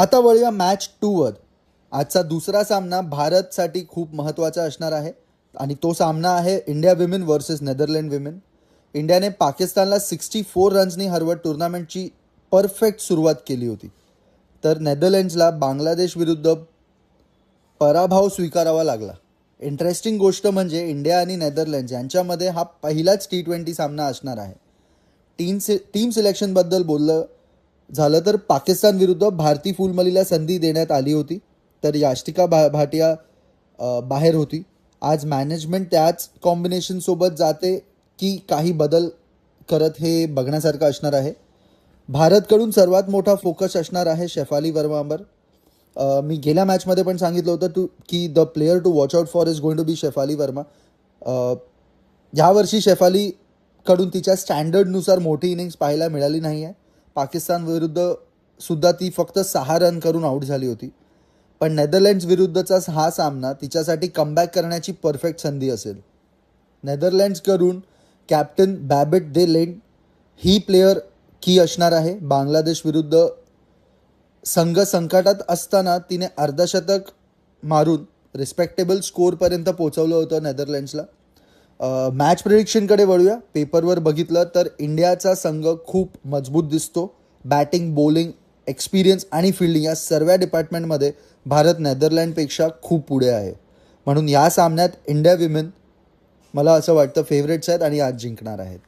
आता वळूया मॅच 2 वर. आजचा दुसरा सामना भारतसाठी खूप महत्त्वाचा असणार आहे आणि तो सामना आहे India women versus Netherland women. इंडियाने पाकिस्तानला 64 रन्सनी हरवत टुर्नामेंटची परफेक्ट सुरुवात केली होती. तर नेदरलँड्सला बांगलादेश विरुद्ध पराभव स्वीकारावा लागला. इंटरेस्टिंग गोष्ट म्हणजे इंडिया आणि नेदरलँड्स यांच्यामध्ये हा पहिलाच T20 सामना असणार आहे. टीम सिलेक्शनबद्दल बोललं झालं तर पाकिस्तान विरुद्ध भारती फुलमलीला संधी देण्यात आली होती, तर याष्टिका भाटिया बाहेर होती. आज मॅनेजमेंट त्याच कॉम्बिनेशनसोबत जाते की काही बदल करत हे बघण्यासारखं असणार आहे. भारतकडून सर्वात मोठा फोकस असणार आहे शेफाली वर्मावर. मी गेल्या मॅचमध्ये पण सांगितलं होतं की the player to watch out for is going to be Shefali Verma. यावर्षी शेफालीकडून तिच्या स्टँडर्डनुसार मोठी इनिंग्स पाहायला मिळाली नाही आहे. पाकिस्तान विरुद्ध सुद्धा ती फक्त 6 रन करून आऊट झाली होती. पण नेदरलँड्स विरुद्धचा हा सामना तिच्यासाठी कमबॅक करण्याची परफेक्ट संधी असेल. नेदरलँड्सकडून कॅप्टन बॅबेट दे लेंड ही प्लेयर की असणार आहे. बांगलादेश विरुद्ध संघ संकटात असताना तिने अर्धशतक मारून रिस्पेक्टेबल स्कोअरपर्यंत पोहोचवलं होतं नेदरलँड्सला. मॅच प्रिडिक्शनकडे वळूया. पेपरवर बघितलं तर इंडियाचा संघ खूप मजबूत दिसतो. बॅटिंग, बॉलिंग, एक्सपिरियन्स आणि फिल्डिंग या सर्व डिपार्टमेंटमध्ये भारत नेदरलँडपेक्षा खूप पुढे आहे. म्हणून या सामन्यात इंडिया विमेन मला असं वाटतं फेवरेट्स आहेत आणि आज जिंकणार आहेत.